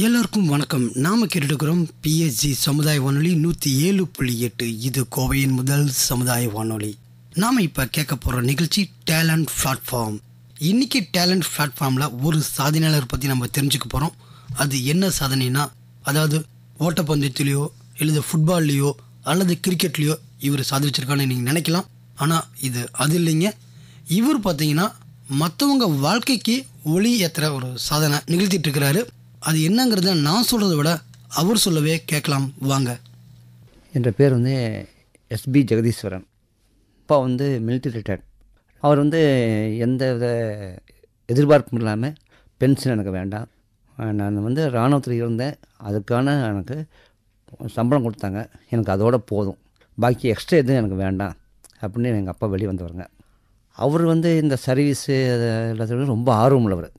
எல்லோருக்கும் வணக்கம். நாம கேட்டுக்கிறோம் பிஎஸ்ஜி சமுதாய வானொலி 107.8. இது கோவையின் முதல் சமுதாய வானொலி. நாம இப்ப கேட்க போற நிகழ்ச்சி டேலண்ட் பிளாட்ஃபார்ம். இன்னைக்கு டேலண்ட் பிளாட்ஃபார்ம்ல ஒரு சாதனையாளர் பத்தி நம்ம தெரிஞ்சுக்க போறோம். அது என்ன சாதனைனா, அதாவது ஓட்டப்பந்தயத்திலேயோ இல்லது ஃபுட்பால்லையோ அல்லது கிரிக்கெட்லேயோ இவர் சாதிச்சிருக்கான்னு நீங்கள் நினைக்கலாம். ஆனால் இது அது இல்லைங்க. இவர் பார்த்தீங்கன்னா மற்றவங்க வாழ்க்கைக்கு ஒளி ஏற்றுற ஒரு சாதனை நிகழ்த்திட்டு இருக்கிறாரு. அது என்னங்கிறத நான் சொல்கிறத விட அவர் சொல்லவே கேட்கலாம் வாங்க. என்ற பேர் எஸ்பி ஜெகதீஸ்வரன். அப்பா மிலிட்ரி ரிட்டையர்ட். அவர் எந்த வித எதிர்பார்ப்பும் இல்லாமல் பென்ஷன் எனக்கு வேண்டாம், நான் இராணுவத்தில் இருந்தேன், அதுக்கான எனக்கு சம்பளம் கொடுத்தாங்க, எனக்கு அதோட போதும், பாக்கி எக்ஸ்ட்ரா எதுவும் எனக்கு வேண்டாம் அப்படின்னு எங்கள் அப்பா வெளியே வந்தவருங்க. அவர் இந்த சர்வீஸு எல்லாத்தையும் ரொம்ப ஆர்வம் உள்ளவர்.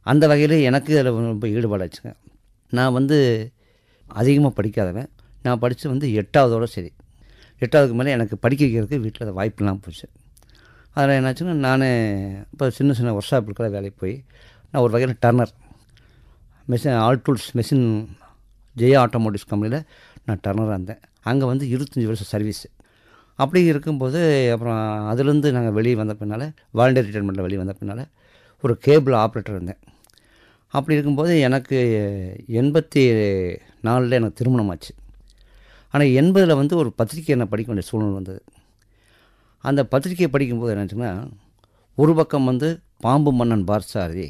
அந்த வகையில் எனக்கு அதில் ரொம்ப ஈடுபாடாச்சுங்க. நான் அதிகமாக படிக்காதவன். நான் படித்து 8ஆவதோடு சரி. 8ஆவதுக்கு மேலே எனக்கு படிக்க வைக்கிறதுக்கு வீட்டில் அதை வாய்ப்புலாம் போச்சு. அதில் என்னாச்சுன்னா, நான் இப்போ சின்ன சின்ன ஒர்க் ஷாப் இருக்கிற வேலைக்கு போய் நான் ஒரு வகையில் turner machine all tools machine Jaya automotives கம்பெனியில் நான் டர்னராக இருந்தேன். அங்கே 25 வருஷம் சர்வீஸு. அப்படி இருக்கும்போது அப்புறம் அதுலேருந்து நாங்கள் வெளியே வந்த பின்னால், வாலண்டியர் ரிட்டைர்மெண்ட்டில் வெளியே வந்த பின்னால் ஒரு கேபிள் ஆப்ரேட்டர் இருந்தேன். அப்படி இருக்கும்போது எனக்கு 84 எனக்கு திருமணம் ஆச்சு. ஆனால் 80 ஒரு பத்திரிக்கை நான் படிக்க வேண்டிய சூழ்நிலை வந்தது. அந்த பத்திரிக்கையை படிக்கும்போது என்னாச்சுன்னா, ஒரு பக்கம் பாம்பு மன்னன் பார்சாரதி,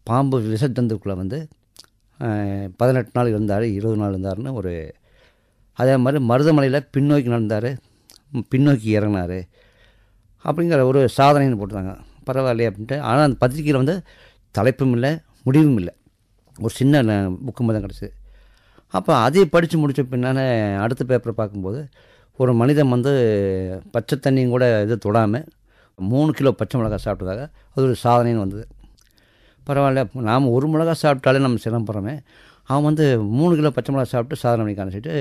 பாம்பு விஷத்தந்துக்குள்ளே 18 நாள் இருந்தார், 20 நாள் இருந்தார்னு ஒரு, அதே மாதிரி மருதமலையில் பின்னோக்கி நடந்தார், பின்னோக்கி இறங்கினார் அப்படிங்கிற ஒரு சாதனைன்னு போட்டுருந்தாங்க. பரவாயில்லையே அப்படின்ட்டு. ஆனால் அந்த பத்திரிக்கையில் தலைப்பும் இல்லை, முடிவும் இல்லை, ஒரு சின்ன புக்கு மாதிரி தான் கிடச்சிது. அப்போ அதை படித்து முடித்த பின்னால் அடுத்த பேப்பரை பார்க்கும்போது, ஒரு மனிதன் பச்சை தண்ணியும் கூட இது தொடாமல் 3 கிலோ பச்சை மிளகாய் சாப்பிட்டதாக அது ஒரு சாதனைன்னு வந்தது. பரவாயில்ல, நாம் 1 மிளகாய் சாப்பிட்டாலே நம்ம சிரமப்படுறோமே, அவன் 3 கிலோ பச்சை மிளகாய் சாப்பிட்டு சாதனை பண்ணி காமிச்சிட்டு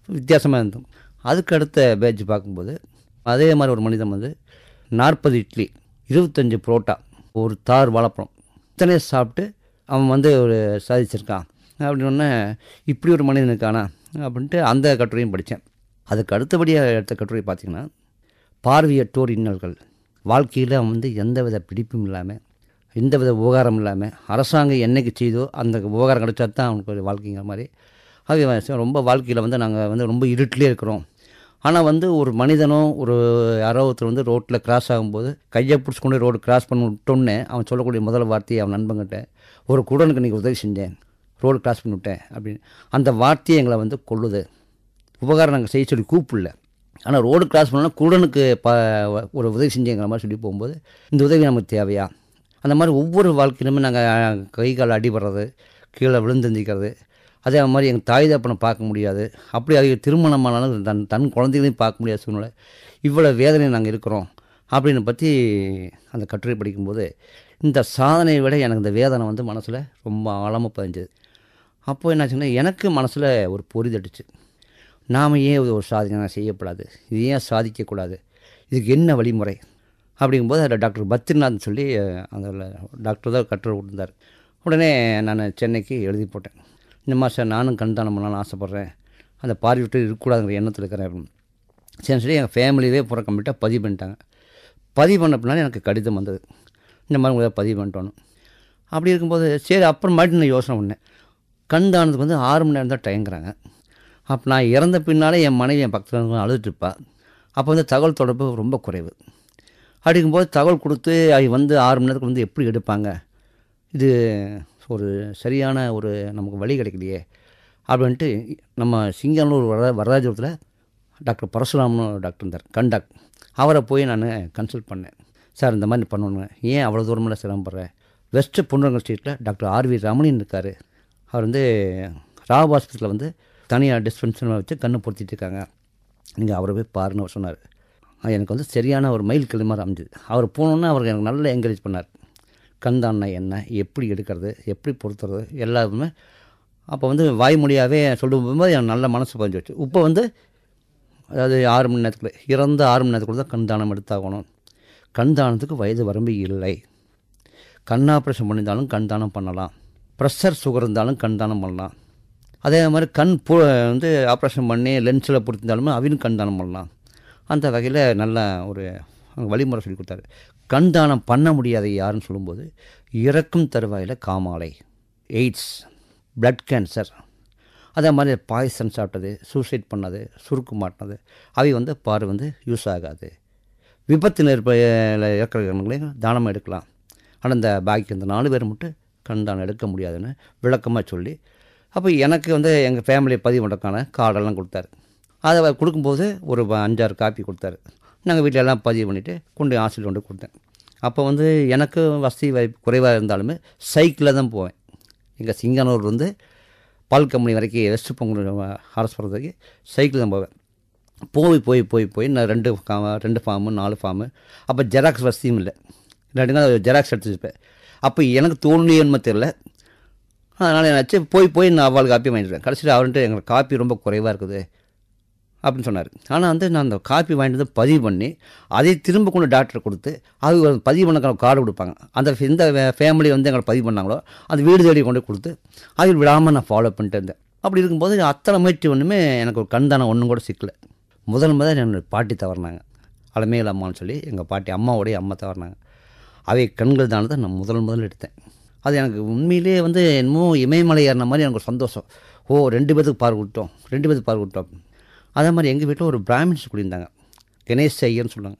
வித்தியாசமாக இருந்தோம். அதுக்கு அடுத்த பேட்ச் பார்க்கும்போது அதே மாதிரி ஒரு மனிதன் 40 இட்லி, 25 புரோட்டா, ஒரு தார் வாழைப்பழம் இத்தனை சாப்பிட்டு அவன் ஒரு சாதிச்சிருக்கான் அப்படின்னோடனே, இப்படி ஒரு மனிதன் இருக்கானா அப்படின்ட்டு அந்த கட்டுரையும் படித்தேன். அதுக்கு அடுத்தபடியாக எடுத்த கட்டுரை பார்த்திங்கன்னா, பார்வையற்றோர் இன்னல்கள். வாழ்க்கையில் எந்த வித பிடிப்பும் இல்லாமல், எந்த வித உபகாரம் இல்லாமல், அரசாங்கம் என்னைக்கு செய்தோ அந்த உபகாரம் கிடைச்சா தான் அவனுக்கு ஒரு வாழ்க்கைங்கிற மாதிரி. அது ரொம்ப வாழ்க்கையில் நாங்கள் ரொம்ப இருட்டிலே இருக்கிறோம். ஆனால் ஒரு மனிதனோ ஒரு யாரோ ஒருத்தர் ரோட்டில் கிராஸ் ஆகும்போது கையை பிடிச்சி கொண்டு ரோடு கிராஸ் பண்ணி விட்டோன்னே அவன் சொல்லக்கூடிய முதல் வார்த்தையை அவன் நண்பங்கிட்ட, ஒரு குடனுக்கு இன்றைக்கி உதவி செஞ்சேன், ரோடு கிராஸ் பண்ணி விட்டேன் அப்படின்னு. அந்த வார்த்தையை எங்களை கொள்ளுது. உபகாரம் நாங்கள் செய்ய சொல்லி கூப்பிடல, ஆனால் ரோடு கிராஸ் பண்ணோன்னா குடனுக்கு ஒரு உதவி செஞ்சேங்கிற மாதிரி சொல்லி போகும்போது, இந்த உதவி நமக்கு தேவையா? அந்த மாதிரி ஒவ்வொரு வாழ்க்கையிலுமே நாங்கள் கை கால் அடிபடுறது, கீழே விழுந்துந்திக்கிறது, அதே மாதிரி எங்கள் தாய் தப்பனை பார்க்க முடியாது, அப்படி அவங்க திருமணமானாலும் தன் குழந்தைகளையும் பார்க்க முடியாத சூழ்நிலை, இவ்வளோ வேதனை நாங்கள் இருக்கிறோம் அப்படின்னு பற்றி அந்த கட்டுரை படிக்கும்போது, இந்த சாதனையை விட எனக்கு இந்த வேதனை மனசில் ரொம்ப ஆழமாக பதிஞ்சது. அப்போது என்னாச்சுன்னா, எனக்கு மனசில் ஒரு பொறி தட்டுச்சு. நாம் ஏன் ஒரு சாதனை செய்யக்கூடாது, இது ஏன் சாதிக்கக்கூடாது, இதுக்கு என்ன வழிமுறை அப்படிங்கும்போது அதில் டாக்டர் பத்ரிநாத்னு சொல்லி அந்த டாக்டர் தான் கட்டுரை கொடுத்தார். உடனே நான் சென்னைக்கு எழுதி போட்டேன். இந்த மாதிரி சார், நானும் கண் தானம் பண்ணலான்னு ஆசைப்பட்றேன், அந்த பார்வையிட்டு இருக்கக்கூடாதுங்கிற எண்ணத்தில் இருக்கிறேன் அப்படின்னு. சரி சொல்லி எங்கள் ஃபேமிலியே பூரா கம்ப்ளீட்டாக பதிவு பண்ணிட்டாங்க. பதிவு பண்ண பின்னாலும் எனக்கு கடிதம் வந்தது, இந்த மாதிரி உங்களை பதிவு பண்ணிட்டோன்னு. அப்படி இருக்கும்போது சரி, அப்புறமாட்டி நான் யோசனை பண்ணேன், கண் தானத்துக்கு 6 மணி நேரம் தான் டைங்கிறாங்க. அப்போ நான் இறந்த பின்னாலே என் மனைவி என் பக்கத்தில் அழுதுட்டுருப்பா. அப்போ தகவல் தொடர்பு ரொம்ப குறைவு. அப்படிங்கும்போது தகவல் கொடுத்து அவங்க 6 மணி நேரத்துக்கு எப்படி எடுப்பாங்க, இது ஒரு சரியான ஒரு நமக்கு வழி கிடைக்கலையே அப்படின்ட்டு நம்ம சிங்கனூர் வரராஜபுரத்தில் டாக்டர் பரசுராம்னு ஒரு டாக்டர் இருந்தார், கண் டாக்டர். அவரை போய் நான் கன்சல்ட் பண்ணேன். சார், இந்த மாதிரி பண்ணணுங்க, ஏன் அவ்வளோ தூரமெல்லாம் சிரமப்படுறேன். வெஸ்ட்டு பொன்னுரங்க ஸ்ட்ரீட்டில் டாக்டர் ஆர்வி ரமணின்னு இருக்கார். அவர் ராவ் ஹாஸ்பிட்டலில் தனியாக டிஸ்பென்சர் வச்சு கண்ணு பொருத்திட்டு இருக்காங்க, நீங்கள் அவரை போய் பாருன்னு அவர் சொன்னார். எனக்கு சரியான ஒரு மைல் கல் மாதிரி அமைஞ்சுது. அவர் போனோன்னே அவருக்கு எனக்கு நல்லா என்கரேஜ் பண்ணார். கண்தானா என்ன, எப்படி எடுக்கிறது, எப்படி பொறுத்துறது எல்லாருமே. அப்போ வாய்மொழியாகவே சொல்லும்போது எனக்கு நல்ல மனசு பதிஞ்சு வச்சு. இப்போ அதாவது 6 மணி நேரத்துக்குள்ளே, இறந்த 6 மணி நேரத்துக்குள்ளே தான் கண் தானம் எடுத்தாகணும். கண் தானத்துக்கு வயது வரம்பு இல்லை. கண் ஆப்ரேஷன் பண்ணியிருந்தாலும் கண் தானம் பண்ணலாம். ப்ரெஷர் சுகர் இருந்தாலும் கண் தானம் பண்ணலாம். அதே மாதிரி கண் வந்து ஆப்ரேஷன் பண்ணி லென்ஸில் பொறுத்திருந்தாலுமே அவையும் கண் தானம் பண்ணலாம். அந்த வகையில் நல்ல ஒரு வழிமுறை சொல்லி கொடுத்தாரு. கண் தானம் பண்ண முடியாத யாருன்னு சொல்லும்போது இறக்கும் தருவாயில் காமாலை, எய்ட்ஸ், பிளட் கேன்சர், அதே மாதிரி பாய்சன் சாப்பிட்டது, சூசைட் பண்ணது, சுருக்கு மாட்டினது, அவை வந்து பாரு வந்து யூஸ் ஆகாது. விபத்து இருக்கிறவங்களையும் தானம் எடுக்கலாம். ஆனால் இந்த பாக்கி இந்த 4 பேர் மட்டும் கண் தானம் எடுக்க முடியாதுன்னு விளக்கமாக சொல்லி, அப்போ எனக்கு வந்து எங்கள் ஃபேமிலியை பதிவு பண்ணுறதுக்கான கார்டெல்லாம் கொடுத்தாரு. அதை கொடுக்கும்போது ஒரு 5-6 காப்பி கொடுத்தாரு. நாங்கள் வீட்டில் எல்லாம் பதிவு பண்ணிவிட்டு கொண்டு ஹாஸ்பிட்டல் கொண்டு கொடுத்தேன். அப்போ வந்து எனக்கு வசதி வாய்ப்பு குறைவாக இருந்தாலுமே சைக்கிளில் தான் போவேன். எங்கள் சிங்கனூர் வந்து பால் கம்பெனி வரைக்கும் வெஸ்ட் பொங்கல் அரசு வரைக்கும் சைக்கிள் தான் போவேன். போய் நான் 2 ஃபார்மு 4 ஃபார்மு. அப்போ ஜெராக்ஸ் வசதியும் இல்லை. 2 நாள் ஜெராக்ஸ் எடுத்து வச்சுப்பேன். அப்போ எனக்கு தோல்வியன்மை தெரியல. அதனால் என்னாச்சு, போய் நான் அவளுக்கு காப்பி வாங்கிடுவேன். கடைசியில் அவர்கிட்ட எங்களுக்கு காப்பி ரொம்ப குறைவாக இருக்குது அப்படின்னு சொன்னார். ஆனால் வந்து நான் அந்த காப்பி வாங்கிட்டு வந்து பதிவு பண்ணி அதை திரும்ப கொண்டு டாக்டர் கொடுத்து அது பதிவு பண்ண கார்டு கொடுப்பாங்க. அந்த எந்த ஃபேமிலி வந்து எங்களை பதிவு பண்ணாங்களோ அந்த வீடு தேடி கொண்டு கொடுத்து அதில் விடாமல் நான் ஃபாலோ பண்ணிட்டு இருந்தேன். அப்படி இருக்கும்போது அத்தனை முயற்சி ஒன்றுமே எனக்கு ஒரு கண்தானம் ஒன்றும் கூட சிக்கலை. முதல் என்னோடய பாட்டி தவறினாங்க. அலமேல் அம்மான்னு சொல்லி எங்கள் பாட்டி அம்மாவோடைய அம்மா தவறினாங்க. அவை கண்கள் தானத்தை நான் முதல் எடுத்தேன். அது எனக்கு உண்மையிலே வந்து என்னமோ இமயமலை ஏறின மாதிரி எனக்கு ஒரு சந்தோஷம். 2 பேத்துக்கு பார்க்க விட்டோம். அதே மாதிரி எங்கள் வீட்டில் ஒரு பிராமின்ஸ் குடியிருந்தாங்க, கணேஷ் ஐயர்னு சொல்லுவாங்க.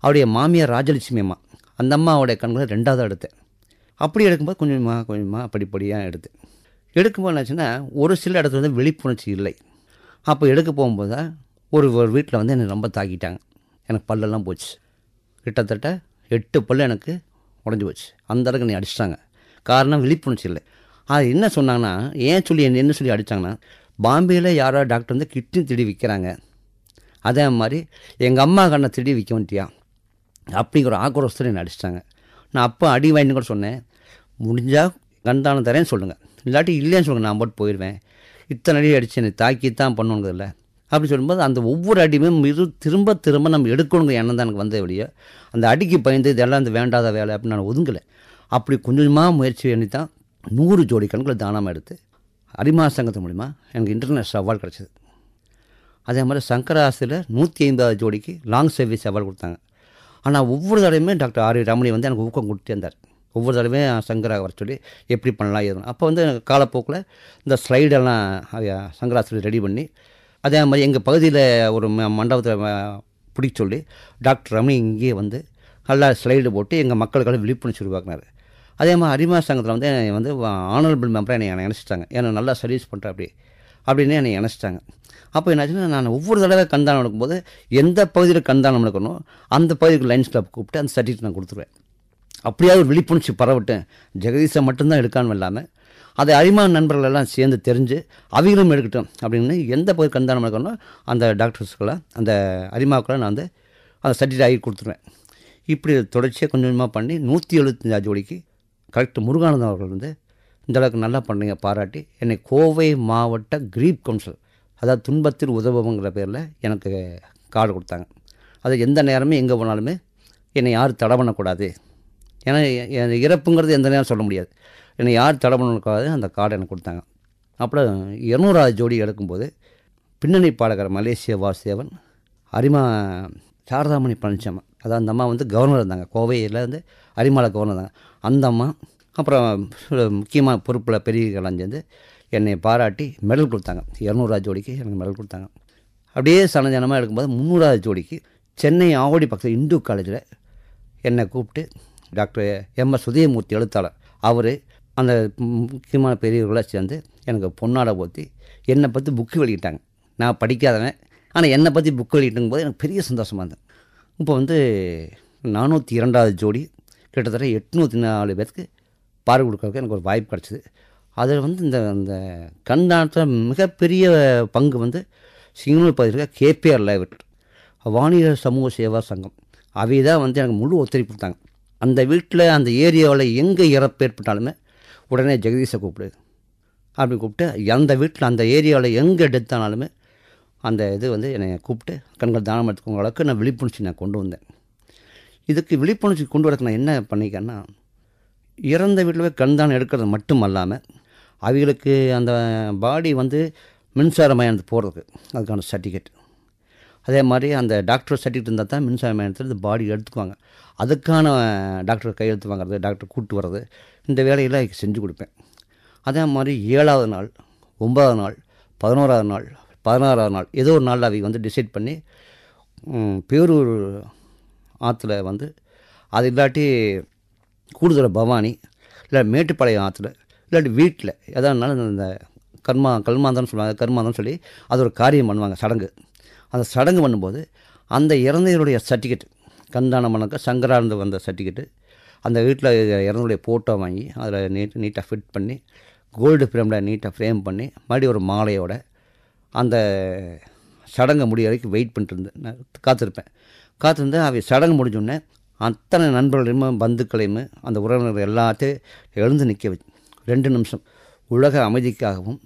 அவருடைய மாமியார் ராஜலட்சுமி அம்மா. அந்த அம்மாவோடைய கண்களை 2ஆவது எடுத்தேன். அப்படி எடுக்கும்போது கொஞ்சமாக படிப்படியாக எடுக்கும்போது என்னாச்சுன்னா ஒரு சில இடத்துல வந்து விழிப்புணர்ச்சி இல்லை. அப்போ எடுக்க போகும்போது தான் ஒரு வீட்டில் வந்து என்னை ரொம்ப தாக்கிட்டாங்க. எனக்கு பல்லெல்லாம் போச்சு. கிட்டத்தட்ட 8 பல் எனக்கு உடஞ்சி போச்சு. அந்தளவுக்கு என்னை அடிச்சிட்டாங்க. காரணம் விழிப்புணர்ச்சி இல்லை. அது என்ன சொன்னாங்கன்னா, என்ன சொல்லி அடித்தாங்கன்னா, பாம்பேயில் யாரோ டாக்டர் வந்து கிட்னி திருடி விற்கிறாங்க, அதே மாதிரி எங்கள் அம்மா கண்ணை திருடி விற்க வந்துட்டியா அப்படிங்கிற ஆக்ரோஷத்தில் என்னை அடிச்சிட்டாங்க. நான் அப்போ அடி வாங்கின்னு கூட சொன்னேன், முடிஞ்சால் கண்தானம் தரேன்னு சொல்லுங்கள், இல்லாட்டி இல்லைன்னு சொல்லுங்கள், நான் போட்டு போயிடுவேன். இத்தனை அடி அடித்து என்னை தாக்கி தான் பண்ணுங்கிறதில்ல அப்படி சொல்லும்போது அந்த ஒவ்வொரு அடியுமே திரும்ப நம்ம எடுக்கணுங்கிற எண்ணம் தான் எனக்கு வந்த வழியே. அந்த அடிக்கு பயந்து இதெல்லாம் இந்த வேண்டாத வேலை அப்படின்னு நான் ஒதுங்கலை. அப்படி கொஞ்சமாக முயற்சி பண்ணி தான் 100 ஜோடி கண்களை தானமாக எடுத்து அரிமா சங்கத்து மூலிமா எனக்கு இன்டர்நேஷ்னல் அவார்டு கிடச்சிது. அதே மாதிரி சங்கராசில் 150 ஜோடிக்கு லாங் சர்வீஸ் அவார்டு கொடுத்தாங்க. ஆனால் ஒவ்வொரு தடவையுமே டாக்டர் ஆர் ரமணி வந்து எனக்கு ஊக்கம் கொடுத்தே இருந்தார். ஒவ்வொரு தடவையும் சங்கராக வர சொல்லி எப்படி பண்ணலாம் எதுவும். அப்போ வந்து காலப்போக்கில் இந்த ஸ்லைடெல்லாம் சங்கராசில் ரெடி பண்ணி, அதே மாதிரி எங்கள் பகுதியில் ஒரு மண்டபத்தில் பிடிக்க சொல்லி டாக்டர் ரமணி இங்கேயே வந்து நல்லா ஸ்லைடு போட்டு எங்கள் மக்களுக்கெல்லாம் விழிப்புணர்ச்சி உருவாக்குனார். அதே மாதிரி அரிமா சங்கத்தில் வந்து என்னை வந்து ஆனரபிள் மெம்பராக என்னை நினச்சிட்டாங்க. ஏன்னா நல்லா சர்வீஸ் பண்ணுறேன் அப்படின்னு என்னை நினச்சிட்டாங்க. அப்போ என்னாச்சுன்னா, நான் ஒவ்வொரு தடவை கண்தானம் எடுக்கும்போது எந்த பகுதியில் கண்தானம் எடுக்கணும் அந்த பகுதிக்கு லைன்ஸ் கிளப் கூப்பிட்டு அந்த சர்டிஃபிகேட் நான் கொடுத்துருவேன். அப்படியாவது ஒரு விழிப்புணர்ச்சி பரவட்டேன். ஜெகதீஷை மட்டும்தான் எடுக்காமல் இல்லாமல் அதை அரிமா நண்பர்கள் எல்லாம் சேர்ந்து தெரிஞ்சு அவங்களும் எடுக்கட்டும் அப்படின்னு எந்த பகுதி கண்தானம் எடுக்கணும் அந்த டாக்டர்ஸ்க்கெல்லாம் அந்த அரிமாவுக்கெல்லாம் நான் வந்து அந்த சர்டிஃபிகேட் ஆகி கொடுத்துருவேன். இப்படி தொடர்ச்சியாக கொஞ்சம் கொஞ்சமாக பண்ணி 175 ஜோடிக்கு கரெக்ட் முருகானந்தம் அவர்கள் வந்து இந்த அளவுக்கு நல்லா பண்ணீங்க பாராட்டி என்னை கோவை மாவட்ட கிரீப் கவுன்சில், அதாவது துன்பத்தில் உதவுங்கிற பேரில் எனக்கு கார்டு கொடுத்தாங்க. அது எந்த நேரமே எங்கே போனாலுமே என்னை யார் தடை பண்ணக்கூடாது. ஏன்னா இறப்புங்கிறது எந்த நேரம் சொல்ல முடியாது. என்னை யார் தடை பண்ணக்கூடாது அந்த கார்டு எனக்கு கொடுத்தாங்க. அப்புறம் 200 ஜோடி எடுக்கும்போது பின்னணி பாடகர் மலேசிய வாசுதேவன், அரிமா சாரதாமணி பழனிச்சாமா, அதாவது அந்த அம்மா வந்து கவர்னர் இருந்தாங்க, கோவையில் வந்து அரிமாவில் கவர்னர் இருந்தாங்க. அந்த அம்மா அப்புறம் முக்கியமான பொறுப்பில் பெரியவர்களாம் சேர்ந்து என்னை பாராட்டி மெடல் கொடுத்தாங்க. 200 ஜோடிக்கு எனக்கு மெடல் கொடுத்தாங்க. அப்படியே சனஜனமாக எடுக்கும்போது 300 ஜோடிக்கு சென்னை ஆவடி பக்கத்தில் இந்து காலேஜில் என்னை கூப்பிட்டு டாக்டர் எம்எஸ் உதயமூர்த்தி எழுத்தாளர் அவர் அந்த முக்கியமான பெரியவர்களாக சேர்ந்து எனக்கு பொன்னாடை போற்றி என்னை பற்றி புக்கு வெளியிட்டாங்க. நான் படிக்காதவன், ஆனால் என்னை பற்றி புக்கு வெளியிட்டும் போது எனக்கு பெரிய சந்தோஷமாக இருந்தேன். இப்போ வந்து 402 ஜோடி கிட்டத்தட்ட 804 பேருக்கு பார்வை கொடுக்கறதுக்கு எனக்கு ஒரு வாய்ப்பு கிடச்சிது. அதில் வந்து இந்த கண்தானத்தில் மிகப்பெரிய பங்கு வந்து சிங்கனூர் பகுதியில் கேபிஆர் லைப்ரரி, வாணியர் சமூக சேவா சங்கம், அவை தான் வந்து எனக்கு முழு ஒத்துழைப்பு கொடுத்தாங்க. அந்த வீட்டில் அந்த ஏரியாவில் எங்கே இறப்பு ஏற்பட்டாலுமே உடனே ஜெகதீஷை கூப்பிடு அப்படி கூப்பிட்டு அந்த வீட்டில் அந்த ஏரியாவில் எங்கே எடுத்தானாலுமே அந்த இது வந்து என்னை கூப்பிட்டு கண்கள் தானம் எடுத்துக்கோங்க அளவுக்கு நான் விழிப்புணர்ச்சி நான் கொண்டு வந்தேன். இதுக்கு விழிப்புணர்ச்சி கொண்டு வரதுக்கு நான் என்ன பண்ணிக்கேன்னா, இறந்த வீட்டில் கண் தானம் எடுக்கிறது மட்டும் அல்லாமல் அவங்களுக்கு அந்த பாடி வந்து மின்சார மயானத்துக்கு போகிறதுக்கு அதுக்கான சர்டிஃபிகேட், அதே மாதிரி அந்த டாக்டர் சர்டிஃபிகேட் இருந்தால் தான் மின்சார மயானத்தில் இந்த பாடி எடுத்துக்குவாங்க. அதுக்கான டாக்டர் கையெழுத்து வாங்குறது, டாக்டர் கூப்பிட்டு வர்றது, இந்த வேலையெல்லாம் செஞ்சு கொடுப்பேன். அதே மாதிரி 7வது நாள், 9வது நாள், 11வது நாள், 16வது நாள் ஏதோ ஒரு நாளில் அவங்க வந்து டிசைட் பண்ணி பேரூர் ஆற்றுல வந்து, அது இல்லாட்டி கூடுதலை பவானி, இல்லை மேட்டுப்பாளையம் ஆற்றுல, இல்லாட்டி வீட்டில் எதானாலும் இந்த கல்மாந்தம்னு சொல்லுவாங்க, கர்மாந்தம்னு சொல்லி அது ஒரு காரியம் பண்ணுவாங்க, சடங்கு. அந்த சடங்கு பண்ணும்போது அந்த இறந்தவருடைய சர்டிஃபிகேட், கண்தானம் பண்ணக்க சங்கரார்ந்து வந்த சர்டிஃபிகேட்டு, அந்த வீட்டில் இறந்தவருடைய ஃபோட்டோ வாங்கி அதில் நீட்டாக ஃபிட் பண்ணி கோல்டு ஃப்ரேமில் நீட்டாக ஃப்ரேம் பண்ணி மறுபடியும் ஒரு மாலையோட அந்த சடங்கை முடிய வரைக்கும் வெயிட் பண்ணிட்டு இருந்தேன், காத்திருந்தேன். அவை சடங்கு முடிஞ்சோடனே அத்தனை நண்பர்களையும் பந்துக்களையும் அந்த உறவினர்கள் எல்லாத்தையும் எழுந்து நிற்க வச்சு 2 நிமிஷம் உலக அமைதிக்காகவும்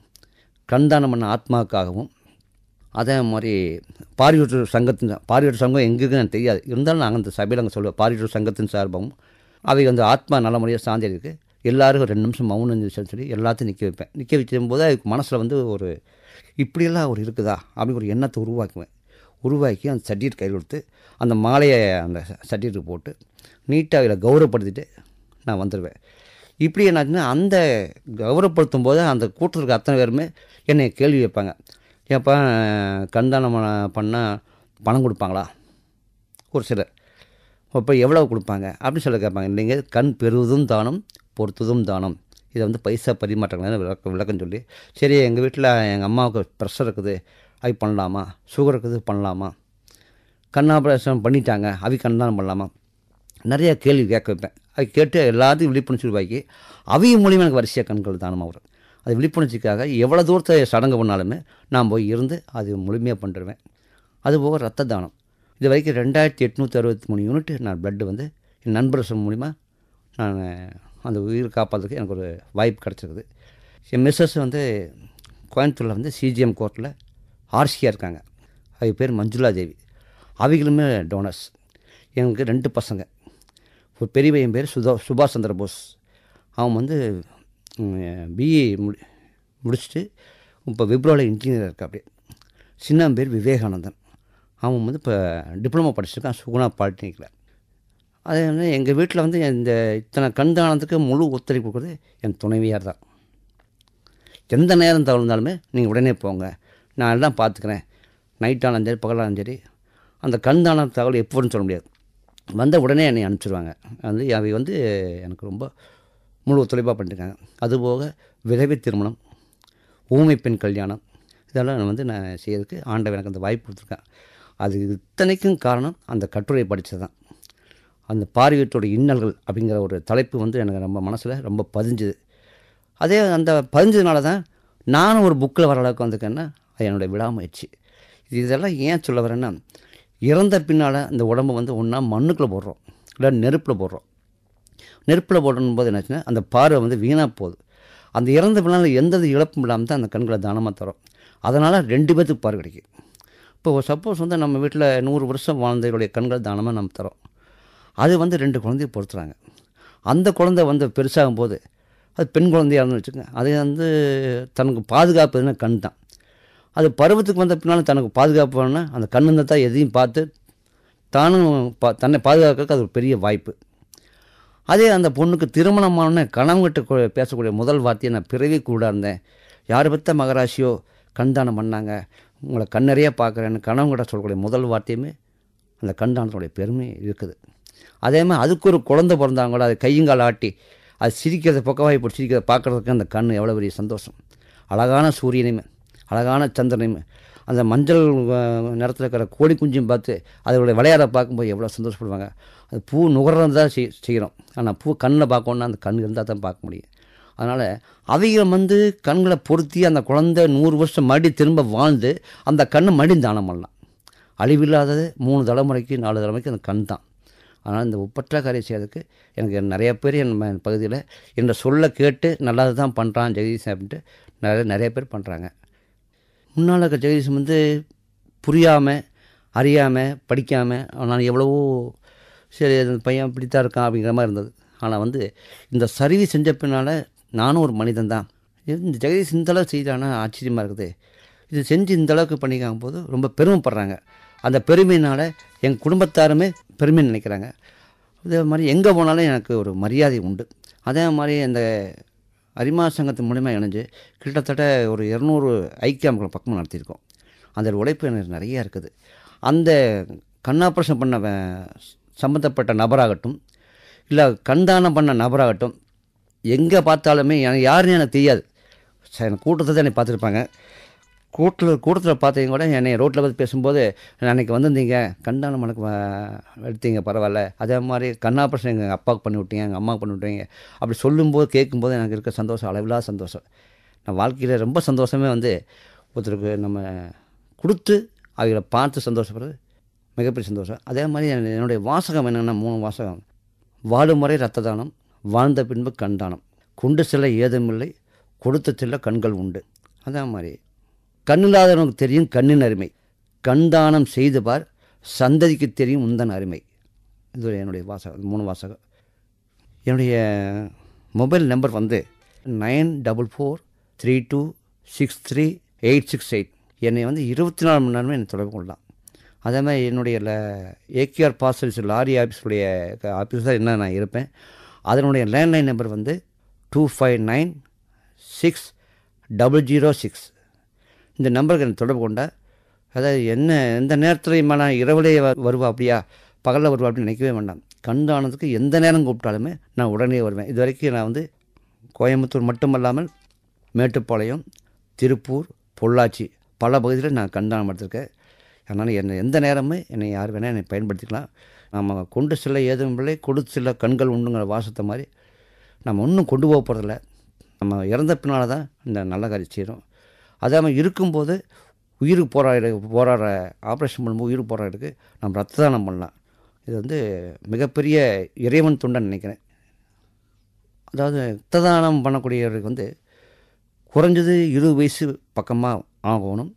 கண்தானம் பண்ண ஆத்மாவுக்காகவும், அதே மாதிரி பார்வையற்ற சங்கம் எங்களுக்கு எனக்கு தெரியாது, இருந்தாலும் நாங்கள் அந்த சபையில் அங்கே சொல்லுவோம், பார்வையற்ற சங்கத்தின் சார்பாகவும் அவை வந்து ஆத்மா நல்ல முறையாக சாந்தி இருக்குது, எல்லோரும் 2 நிமிஷம் மௌனம் சொல்லி எல்லாத்தையும் நிற்க வைக்கும்போது அதுக்கு மனசில் வந்து ஒரு இப்படியெல்லாம் ஒரு இருக்குதா அப்படின்னு ஒரு எண்ணத்தை உருவாக்கி அந்த சர்டிஃபிகேட் கையில் கொடுத்து அந்த மாலையை அந்த சர்டிஃபிகேட் போட்டு நீட்டாக அதில் கௌரவப்படுத்திட்டு நான் வந்துடுவேன். இப்படி என்னாச்சுன்னா அந்த கௌரவப்படுத்தும் போது அந்த கூட்டத்துக்கு அத்தனை பேருமே என்னை கேள்வி வைப்பாங்க, ஏப்பா கண்தானம் பண்ணால் பணம் கொடுப்பாங்களா, ஒரு சிலர் இப்போ எவ்வளோ கொடுப்பாங்க அப்படின்னு சொல்லி கேட்பாங்க. இல்லைங்க, கண் பெறுவதும் தானம் பொறுத்ததும் தானம், இதை வந்து பைசா பரிமாற்றங்கள் விளக்கம் சொல்லி, சரி எங்கள் வீட்டில் எங்கள் அம்மாவுக்கு ப்ரெஷர் இருக்குது, அது பண்ணலாமா, சுகர் இருக்குது பண்ணலாமா, கண் ஆப்ரேஷன் பண்ணிட்டாங்க அவை கண்தானம் பண்ணலாமா, நிறைய கேள்வி கேட்க வைப்பேன். அது கேட்டு எல்லாத்தையும் விழிப்புணர்ச்சி உருவாக்கி அவையும் மூலியமாக எனக்கு வரிசையாக கண்கள் தானமாக வரும். அது விழிப்புணர்ச்சிக்காக எவ்வளோ தூரத்தை சடங்கு பண்ணாலுமே நான் போய் இருந்து அது முழுமையாக பண்ணிடுவேன். அதுபோக ரத்த தானம், இது வரைக்கும் 2863 யூனிட் நான் பிளட்டு வந்து என் நண்பர்கள் மூலிமா நான் அந்த உயிர் காப்பாற்றுறதுக்கு எனக்கு ஒரு வாய்ப்பு கிடச்சிருக்குது. என் மிஸ்ஸஸ் வந்து கோயம்புத்தூரில் வந்து சிஜிஎம் கோர்ட்டில் ஆர்சியாக இருக்காங்க, அவங்க பேர் மஞ்சுளா தேவி, அவங்களுமே டோனர்ஸ். எனக்கு 2 பசங்க, ஒரு பெரிய பையன் பேர் சுபாஷ் சந்திர போஸ், அவன் வந்து பிஏ முடிச்சுட்டு இப்போ விப்ரோவில் இன்ஜினியர் இருக்கா. அப்படியே சின்ன பேர் விவேகானந்தன், அவன் வந்து இப்போ டிப்ளமோ படிச்சிருக்கான் சுகுணா பாலிடெக்னிக்கில். அதே வந்து எங்கள் வீட்டில் வந்து இந்த இத்தனை கண்தானத்துக்கு முழு ஒத்துழைப்பு கொடுக்குறது என் துணைவியார் தான். எந்த நேரம் தவிர்த்தாலுமே நீங்கள் உடனே போங்க, நான் எல்லாம் பார்த்துக்கிறேன், நைட்டானாலும் சரி பகலாலும் சரி, அந்த கண்தான தகவல் எப்போன்னு சொல்ல முடியாது, வந்த உடனே என்னை அனுப்பிச்சிடுவாங்க. வந்து அவை வந்து எனக்கு ரொம்ப முழு ஒத்துழைப்பாக பண்ணியிருக்காங்க. அதுபோக விதவை திருமணம், ஊமை பெண் கல்யாணம், இதெல்லாம் வந்து நான் செய்யறதுக்கு ஆண்டவன் எனக்கு அந்த வாய்ப்பு கொடுத்துருக்கேன். அது இத்தனைக்கும் காரணம் அந்த கட்டுரை படித்தது தான். அந்த பார்வையற்றோட இன்னல்கள் அப்படிங்கிற ஒரு தலைப்பு வந்து எனக்கு ரொம்ப மனசில் ரொம்ப பதிஞ்சுது. அதே அந்த பதிஞ்சதுனால தான் நானும் ஒரு புக்கில் வர அளவுக்கு வந்திருக்கேன்னா அது என்னுடைய விடாமுயற்சி. இதெல்லாம் ஏன் சொல்ல வரேன்னா, இறந்த பின்னால் அந்த உடம்பை வந்து ஒன்றா மண்ணுக்குள்ளே போடுறோம், இல்லை நெருப்பில் போடுறோம். நெருப்பில் போடணும் போது என்னாச்சுன்னா அந்த பார்வை வந்து வீணாக போகுது. அந்த இறந்த பின்னால் எந்த இழப்பும் இல்லாமல் தான் அந்த கண்களை தானமாக தரோம். அதனால் 2 பேர்த்துக்கு பார்வை கிடைக்கும். இப்போ சப்போஸ் வந்து நம்ம வீட்டில் 100 வருஷம் வாழ்ந்தவருடைய கண்கள் தானமாக நம்ம தரோம், அது வந்து 2 குழந்தைய பொறுத்துறாங்க. அந்த குழந்தை வந்து பெருசாகும் போது அது பெண் குழந்தையாகனு வச்சுக்கோங்க, அது வந்து தனக்கு பாதுகாப்புன்னா கண் தான். அது பருவத்துக்கு வந்த பின்னால் தனக்கு பாதுகாப்பு வேணும்னா அந்த கண்ணு தான் எதையும் பார்த்து தானும் தன்னை பாதுகாக்கிறதுக்கு அது ஒரு பெரிய வாய்ப்பு. அதே அந்த பொண்ணுக்கு திருமணமான கணவன்கிட்ட பேசக்கூடிய முதல் வார்த்தையை நான் பிறவி கூட இருந்தேன், யார் பெற்ற மகராசியோ கண்தானம் பண்ணாங்க, உங்களை கண்ணறையாக பார்க்குறேன்னு கணவன்கிட்ட சொல்லக்கூடிய முதல் வார்த்தையுமே அந்த கண்தானத்துடைய பெருமை இருக்குது. அதே மாதிரி அதுக்கு ஒரு குழந்தை பிறந்தாங்க கூட அது கையங்கால் ஆட்டி அது சிரிக்கிறத பக்கவாய் போட்டு சிரிக்கிறத பார்க்குறதுக்கு அந்த கண் எவ்வளோ பெரிய சந்தோஷம். அழகான சூரியனையுமே அழகான சந்திரனையுமே அந்த மஞ்சள் நிறத்தில் இருக்கிற கோழி குஞ்சும் பார்த்து அதோடைய விளையாட பார்க்கும்போது எவ்வளோ சந்தோஷப்படுவாங்க. அது பூ நுகர்றது தான் செய்கிறோம், ஆனால் பூ கண்ணில் பார்க்கணுன்னா அந்த கண் இருந்தால் தான் பார்க்க முடியும். அதனால் அவங்க வந்து கண்களை பொருத்தி அந்த குழந்தை 100 வருஷம் மறுபடி திரும்ப வாழ்ந்து அந்த கண்ணை மறுபடியும் தானம் பண்ணலாம். அழிவில்லாதது 3 தலைமுறைக்கு 4 தலைமுறைக்கு அந்த கண் தான். அதனால் இந்த ஒப்பற்ற காரியம் செய்யறதுக்கு எனக்கு நிறைய பேர் என் பகுதியில் என்ற சொல்ல கேட்டு நல்லது தான் பண்ணுறான் ஜெகதீஷன் அப்படின்ட்டு நிறைய பேர் பண்ணுறாங்க. முன்னால் இருக்க ஜெகதீஷன் வந்து புரியாமல் அறியாமல் படிக்காமல் நான் எவ்வளவோ சரி அந்த பையன் இப்படித்தான் இருக்கான் அப்படிங்கிற மாதிரி இருந்தது. ஆனால் வந்து இந்த சர்வீஸ் செஞ்ச பின்னால் நானும் ஒரு மனிதன் தான். இந்த ஜெகதீஷ் இந்தளவு செய்தானா ஆச்சரியமாக இருக்குது. இது செஞ்சு இந்தளவுக்கு பண்ணிக்காகும் போது ரொம்ப பெருமைப்படுறாங்க. அந்த பெருமையினால் என் குடும்பத்தாருமே பெருமை நினைக்கிறாங்க. இதே மாதிரி எங்கே போனாலும் எனக்கு ஒரு மரியாதை உண்டு. அதே மாதிரி இந்த அரிமா சங்கத்தின் மூலிமா இணைஞ்சு கிட்டத்தட்ட ஒரு 200 ஐக்கிய அமைப்புகள் பக்கமாக நடத்தியிருக்கோம். அந்த உழைப்பு எனக்கு நிறையா இருக்குது. அந்த கண் ஆப்ரேஷன் பண்ண சம்மந்தப்பட்ட நபராகட்டும், இல்லை கண்தானம் பண்ண நபராகட்டும், எங்கே பார்த்தாலுமே எனக்கு யாருன்னு எனக்கு தெரியாது. கூட்டத்தை தான் என்னை பார்த்துருப்பாங்க. கூட்டத்தில் பார்த்தீங்க கூட என்னை ரோட்டில் பார்த்து பேசும்போது, அன்றைக்கி வந்திருந்தீங்க, கண்தானம் எனக்கு எடுத்தீங்க, பரவாயில்ல. அதே மாதிரி கண் ஆப்ரேஷன் எங்கள் அப்பாவுக்கு பண்ணி விட்டீங்க, எங்கள் அம்மாவுக்கு பண்ணி விட்டீங்க அப்படி சொல்லும்போது கேட்கும்போது எனக்கு இருக்க சந்தோஷம் அளவில்லா சந்தோஷம். நான் வாழ்க்கையில் ரொம்ப சந்தோஷமே வந்து ஒருத்தருக்கு நம்ம கொடுத்து அவங்கள பார்த்து சந்தோஷப்படுறது மிகப்பெரிய சந்தோஷம். அதே மாதிரி என்னுடைய வாசகம் என்னென்னா 3 வாசகம். வாழும் முறை இரத்த தானம், வாழ்ந்த பின்பு கண்தானம், கொண்டு செல்ல ஏதுமில்லை, கொடுத்து செல்ல கண்கள் உண்டு. அதே மாதிரி கண்ணில்லாதவனுக்கு தெரியும் கண்ணின் அருமை, கண்தானம் செய்து பார் சந்ததிக்கு தெரியும் உந்தன் அருமை. இது என்னுடைய வாசகம், 3 வாசகம். என்னுடைய மொபைல் நம்பர் வந்து 944232636868. என்னை வந்து 24 மணி நேரமே என்னை தொடர்பு கொள்ளலாம். அதே மாதிரி என்னுடைய ஏகேஆர் பார்சல்ஸ் லாரி ஆஃபீஸுடைய ஆஃபீஸ் தான் என்ன நான் இருப்பேன். அதனுடைய லேண்ட்லைன் நம்பர் வந்து 25960006. இந்த நம்பருக்கு எனக்கு தொடர்பு கொண்டா, அதாவது எந்த நேரத்துலையுமா நான் இரவுலேயே வருவா அப்படியா பகலில் வருவா அப்படின்னு நினைக்கவே வேண்டாம். கண்தானத்துக்கு எந்த நேரம் கூப்பிட்டாலுமே நான் உடனே வருவேன். இது வரைக்கும் நான் வந்து கோயம்புத்தூர் மட்டுமல்லாமல் மேட்டுப்பாளையம், திருப்பூர், பொள்ளாச்சி பல பகுதியில் நான் கண்தானம் எடுத்திருக்கேன். அதனால் எந்த நேரமும் என்னை யார் வேணால் என்னை பயன்படுத்திக்கலாம். நம்ம கொண்டு செல்ல ஏதும் இல்லை, கொடுத்து செல்ல கண்கள் உண்டுங்கிற வாசத்தை மாதிரி நம்ம ஒன்றும் கொண்டு போக போகிறதில்ல. நம்ம இறந்த பின்னால் தான் இந்த நல்ல காரியம் செய்கிறோம். அதே மாதிரி இருக்கும்போது உயிருக்கு போராடுற ஆப்ரேஷன் பண்ணும்போது உயிருக்கு போராடுறதுக்கு நம்ம ரத்த தானம் பண்ணலாம். இது வந்து மிகப்பெரிய இறைவன் தொண்டன் நினைக்கிறேன். அதாவது ரத்த தானம் பண்ணக்கூடியவருக்கு வந்து குறைஞ்சது 20 வயசு பக்கமாக ஆகணும்.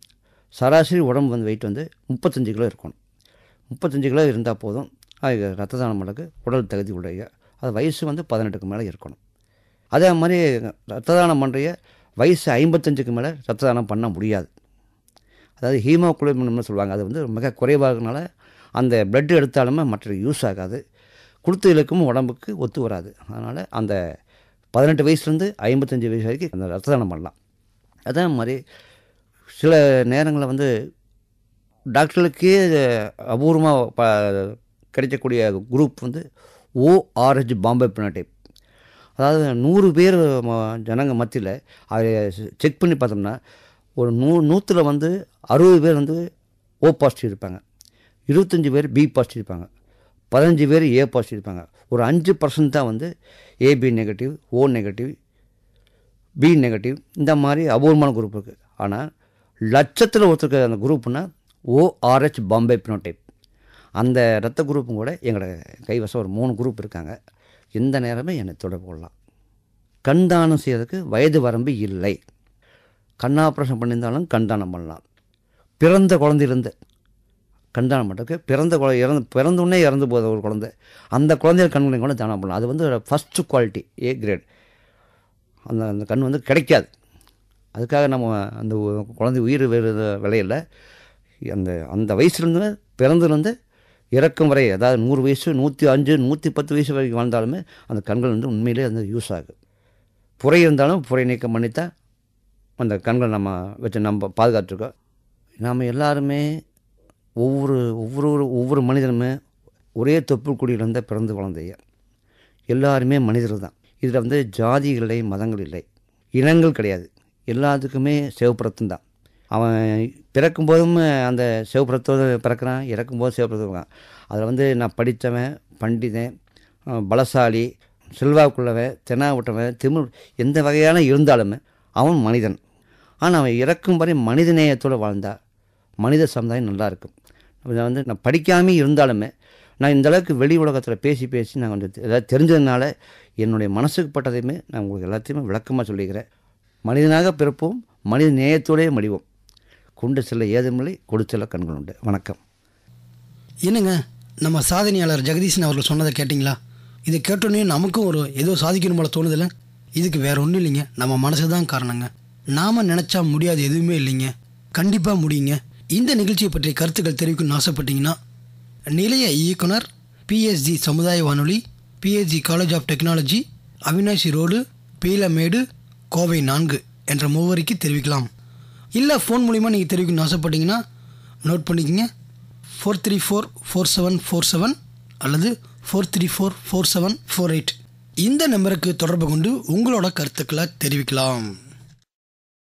சராசரி உடம்பு வந்து வெயிட் வந்து 35 கிலோ இருக்கணும். 35 கிலோ இருந்தால் போதும் அது ரத்த தானம் பண்ணுறதுக்கு உடல் தகுதி உடைய. அது வயசு வந்து 18க்கு மேலே இருக்கணும். அதே மாதிரி ரத்த தானம் பண்ணுற வயசு 55க்கு மேலே ரத்த தானம் பண்ண முடியாது. அதாவது ஹீமோகுளோபின்னு சொல்லுவாங்க. அது வந்து மிக குறைவாகனால அந்த பிளட் எடுத்தாலுமே மற்ற யூஸ் ஆகாது. கொடுத்து இழுக்கும் உடம்புக்கு ஒத்து வராது. அதனால் அந்த 18 வயசுலேருந்து 55 வயசு வரைக்கும் அந்த ரத்த தானம் பண்ணலாம். அதே மாதிரி சில நேரங்களில் வந்து டாக்டர்களுக்கே அபூர்வமாக கிடைக்கக்கூடிய குரூப் வந்து ORH பாம்பே பினோடைப். அதாவது 100 பேர் ஜனங்க மத்தியில் அதை செக் பண்ணி பார்த்தோம்னா ஒரு 100ல் வந்து 60 பேர் வந்து O பாசிட்டிவ் இருப்பாங்க, 25 பேர் B பாசிட்டிவ் இருப்பாங்க, 15 பேர் A பாசிட்டிவ் இருப்பாங்க. ஒரு 5% தான் வந்து AB negative, O negative, B negative, இந்த மாதிரி அபூர்வமான குரூப் இருக்குது. ஆனால் லட்சத்தில் ஒருத்தருக்கு அந்த குரூப்னா ORH பாம்பே பினோடைப். அந்த ரத்த குரூப்பும் கூட எங்களோட கைவசம் ஒரு 3 குரூப் இருக்காங்க. எந்த நேரமே என்னை தொடர்பு கொள்ளலாம். கண்தானம் செய்யறதுக்கு வயது வரம்பு இல்லை. கண் ஆப்ரேஷன் பண்ணியிருந்தாலும் கண்தானம் பண்ணலாம். பிறந்த குழந்தையிலேருந்து கண்தானம் பண்ணுறதுக்கு பிறந்தோடனே இறந்து போகிற ஒரு குழந்தை, அந்த குழந்தைய கண்களையும் கூட தானம் பண்ணலாம். அது வந்து ஃபஸ்ட்டு குவாலிட்டி A கிரேட். அந்த கண் வந்து கிடைக்காது. அதுக்காக நம்ம அந்த குழந்தை உயிர் விலையில் அந்த வயசுலேருந்து பிறந்துலேருந்து இறக்கும் வரை, அதாவது 100 வயசு, 105, 110 வயசு வரைக்கும் வாழ்ந்தாலுமே அந்த கண்கள் வந்து உண்மையிலே வந்து யூஸ் ஆகும். புரை இருந்தாலும் புரை நீக்கம் பண்ணித்தான் அந்த கண்கள் நம்ம வச்சு நம்ம பாதுகாத்துருக்கோம். நாம் எல்லாருமே ஒவ்வொரு மனிதனுமே ஒரே தொப்புள் குடியிலிருந்த பிறந்து வளர்ந்தைய எல்லாருமே மனிதர்கள் தான். இதில் வந்து ஜாதிகள் இல்லை, மதங்கள் இல்லை, இனங்கள் கிடையாது. எல்லாத்துக்குமே சிவப்புரத்தம் தான். அவன் பிறக்கும்போதும் அந்த சிவப்புரத்தோடு பிறக்கிறான், இறக்கும்போது சிவப்புரத்தோடு இருக்கான். அதில் வந்து நான் படித்தவன், பண்டிதன், பலசாலி, செல்வாக்குள்ளவன், தெனாவிட்டவன், திமிழ் எந்த வகையான இருந்தாலுமே அவன் மனிதன். ஆனால் அவன் இறக்கும் வரை மனிதநேயத்தோடு வாழ்ந்தால் மனித சமுதாயம் நல்லா இருக்கும். வந்து நான் படிக்காமே இருந்தாலுமே நான் இந்தளவுக்கு வெளி உலகத்தில் பேசி நான் கொஞ்சம் ஏதாவது தெரிஞ்சதுனால என்னுடைய மனசுக்கு பட்டதையுமே நான் உங்களுக்கு எல்லாத்தையுமே விளக்கமாக சொல்லிக்கிறேன். மனிதனாக பிறப்போம், மனித நேயத்தோடே மடிவோம். கொண்டு செல்ல ஏதுமில்லை, கொடுத்து செல்ல கண்கள் உண்டு. வணக்கம். என்னங்க, நம்ம சாதனையாளர் ஜெகதீசன் அவர்கள் சொன்னதை கேட்டிங்களா? இதை கேட்டோன்னே நமக்கும் ஏதோ சாதிக்கணும் போல தோணுதில்ல. இதுக்கு வேற ஒன்றும் இல்லைங்க, நம்ம மனசு தான் காரணங்க. நாம் நினச்சா முடியாது எதுவுமே இல்லைங்க, கண்டிப்பாக முடியுங்க. இந்த நிகழ்ச்சியை பற்றிய கருத்துக்கள் தெரிவிக்கணும்னு ஆசைப்பட்டீங்கன்னா நிலைய இயக்குனர், பிஎஸ்ஜி சமுதாய வானொலி, PSG college of technology, Avinashi road, Peelamedu, Kovai 4 என்ற முகவரிக்கு தெரிவிக்கலாம். இல்லை ஃபோன் மூலிமா நீங்கள் தெரிவிக்கணும்னு ஆசைப்பட்டீங்கன்னா நோட் பண்ணிக்கங்க, 4344747 அல்லது 4344748 இந்த நம்பருக்கு தொடர்பு கொண்டு உங்களோட கருத்துக்களை தெரிவிக்கலாம்.